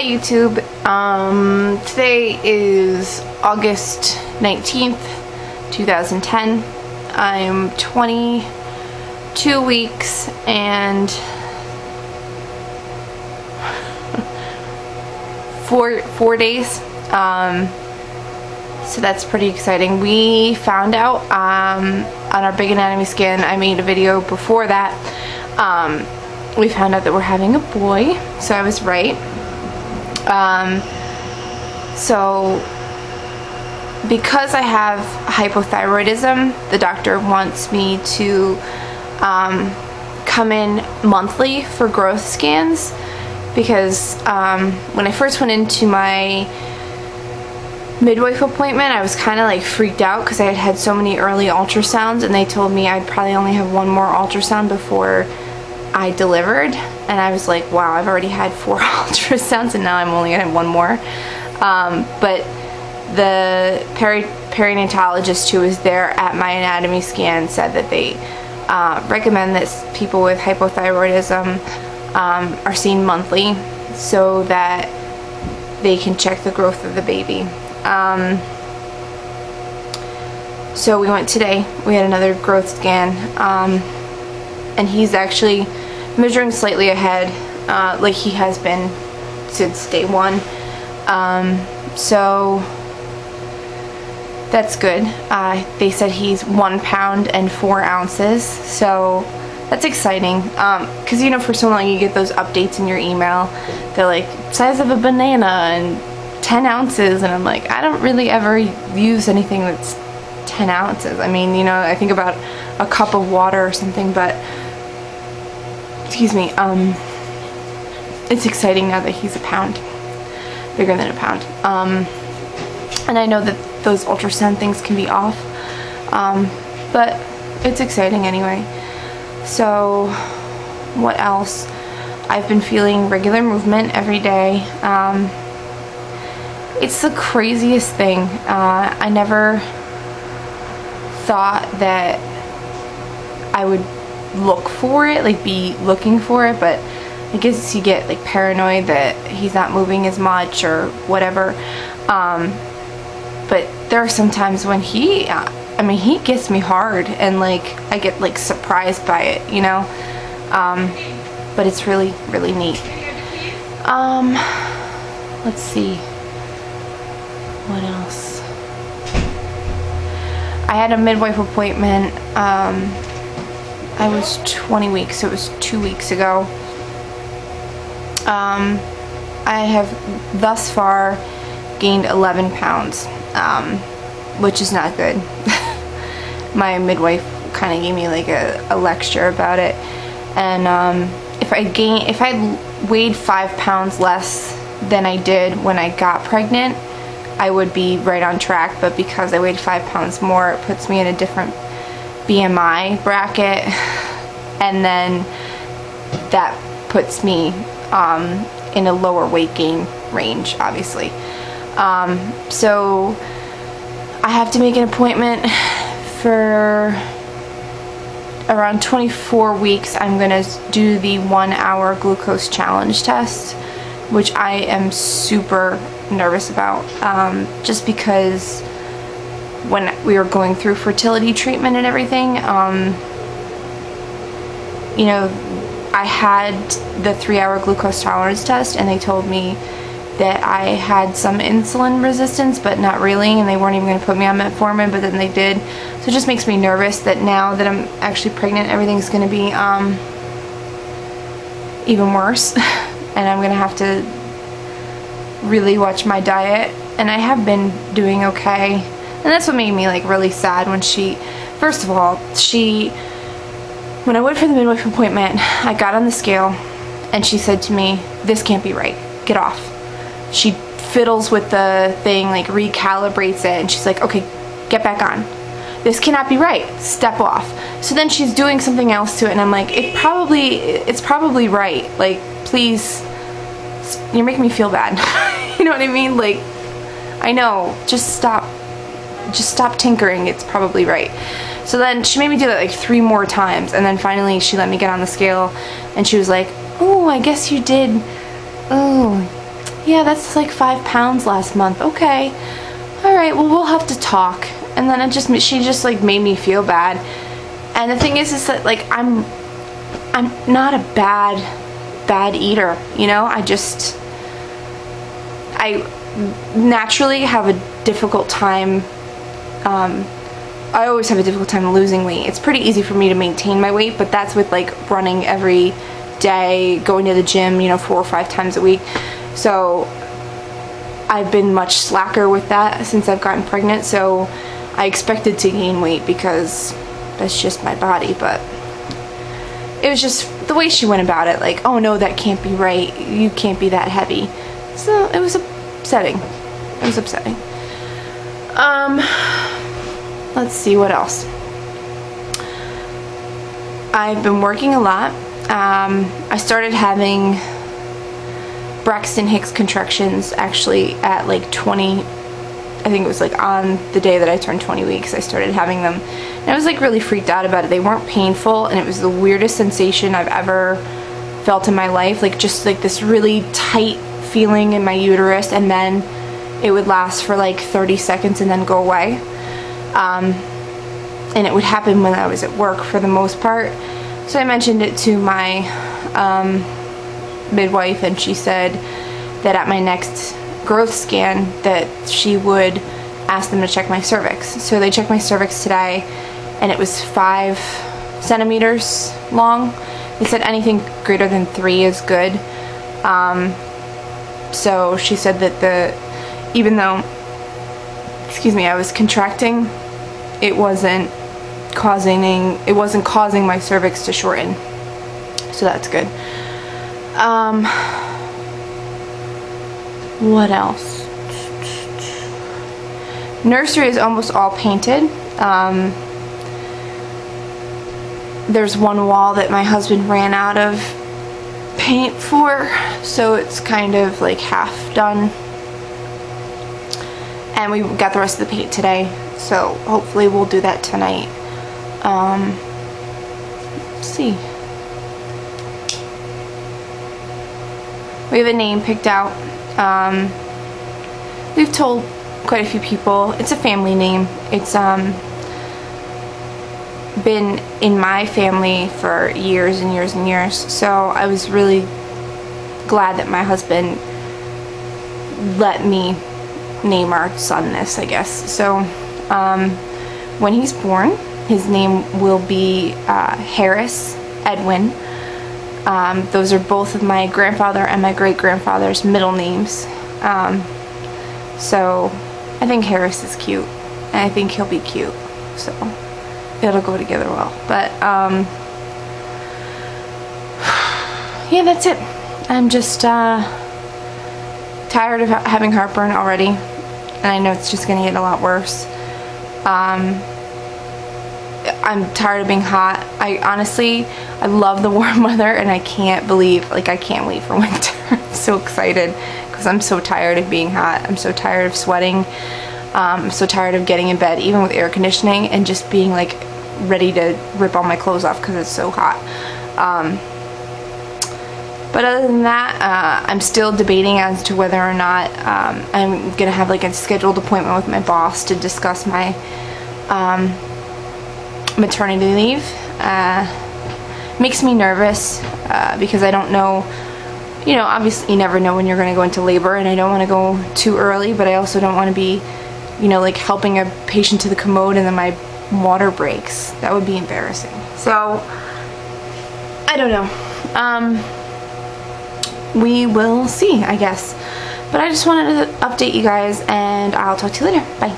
Hi YouTube. Today is August 19th, 2010. I'm 22 weeks and 4 days. So that's pretty exciting. We found out on our big anatomy scan. I made a video before that. We found out that we're having a boy, so I was right. So because I have hypothyroidism, the doctor wants me to come in monthly for growth scans, because when I first went into my midwife appointment, I was kind of like freaked out because I had had so many early ultrasounds, and they told me I'd probably only have one more ultrasound before I delivered, and I was like, wow, I've already had 4 ultrasounds and now I'm only gonna have one more. But the perinatologist who was there at my anatomy scan said that they recommend that people with hypothyroidism are seen monthly so that they can check the growth of the baby. So we went today. We had another growth scan, and he's actually measuring slightly ahead, like he has been since day one. So that's good. They said he's 1 pound and 4 ounces, so that's exciting. Because you know, for so long you get those updates in your email. They're like, size of a banana and 10 ounces, and I'm like, I don't really ever use anything that's 10 ounces. I mean, you know, I think about a cup of water or something, but excuse me, it's exciting now that he's a pound, bigger than a pound. And I know that those ultrasound things can be off, but it's exciting anyway. So what else? I've been feeling regular movement every day. It's the craziest thing. I never thought that I would look for it, like be looking for it, but I guess you get like paranoid that he's not moving as much or whatever. But there are some times when he gets me hard, and like I get like surprised by it, you know. But it's really, really neat. Let's see, what else? I had a midwife appointment. I was 20 weeks, so it was 2 weeks ago. I have thus far gained 11 pounds, which is not good. My midwife kind of gave me like a lecture about it, and if I weighed 5 pounds less than I did when I got pregnant, I would be right on track, but because I weighed 5 pounds more, it puts me in a different BMI bracket, and then that puts me in a lower weight gain range, obviously. So I have to make an appointment for around 24 weeks. I'm gonna do the 1-hour glucose challenge test, which I am super nervous about, just because when we were going through fertility treatment and everything, you know, I had the 3-hour glucose tolerance test, and they told me that I had some insulin resistance, but not really, and they weren't even going to put me on metformin, but then they did. So it just makes me nervous that now that I'm actually pregnant, everything's going to be even worse, and I'm going to have to really watch my diet. And I have been doing okay, and that's what made me like really sad when first of all, when I went for the midwife appointment, I got on the scale and she said to me, this can't be right, get off. She fiddles with the thing, like recalibrates it, and she's like, okay, get back on. This cannot be right, step off. So then she's doing something else to it, and I'm like, it's probably right, like, please, you're making me feel bad. You know what I mean? Like, I know, just stop tinkering, it's probably right. So then she made me do that like 3 more times, and then finally she let me get on the scale, and she was like, oh, I guess you did, oh, yeah, that's like 5 pounds last month. Okay, all right, well, we'll have to talk. And then she just like made me feel bad. And the thing is that like I'm not a bad eater, you know. I naturally have a difficult time. I always have a difficult time losing weight. It's pretty easy for me to maintain my weight, but that's with like running every day, going to the gym, you know, 4 or 5 times a week. So I've been much slacker with that since I've gotten pregnant. So I expected to gain weight because that's just my body, but it was just the way she went about it, like, oh no, that can't be right, you can't be that heavy. So it was upsetting. It was upsetting. Let's see what else. I've been working a lot. I started having Braxton Hicks contractions actually at like 20, I think it was like on the day that I turned 20 weeks, I started having them. And I was like really freaked out about it. They weren't painful, and it was the weirdest sensation I've ever felt in my life. Like just like this really tight feeling in my uterus, and then it would last for like 30 seconds and then go away. And it would happen when I was at work for the most part. So I mentioned it to my midwife, and she said that at my next growth scan that she would ask them to check my cervix. So they checked my cervix today, and it was 5 centimeters long. They said anything greater than 3 is good. So she said that even though, excuse me, I was contracting, it wasn't causing my cervix to shorten. So that's good. What else? Nursery is almost all painted. There's one wall that my husband ran out of paint for, so it's kind of like half done. And we got the rest of the paint today, so hopefully we'll do that tonight. Let's see. We have a name picked out. We've told quite a few people. It's a family name. It's been in my family for years and years and years. So I was really glad that my husband let me name our son this, I guess. So when he's born, his name will be Harris Edwin. Those are both of my grandfather and my great-grandfather's middle names. So I think Harris is cute, and I think he'll be cute, so it'll go together well. But yeah, that's it. I'm just tired of having heartburn already, and I know it's just gonna get a lot worse. I'm tired of being hot. I love the warm weather, and I can't wait for winter. I'm so excited because I'm so tired of being hot. I'm so tired of sweating. I'm so tired of getting in bed, even with air conditioning, and just being like ready to rip all my clothes off because it's so hot. But other than that, I'm still debating as to whether or not I'm gonna have like a scheduled appointment with my boss to discuss my maternity leave. Makes me nervous because I don't know, you know, obviously you never know when you're going to go into labor, and I don't want to go too early, but I also don't want to be, you know, like helping a patient to the commode and then my water breaks. That would be embarrassing. So I don't know. We will see, I guess. But I just wanted to update you guys, and I'll talk to you later. Bye.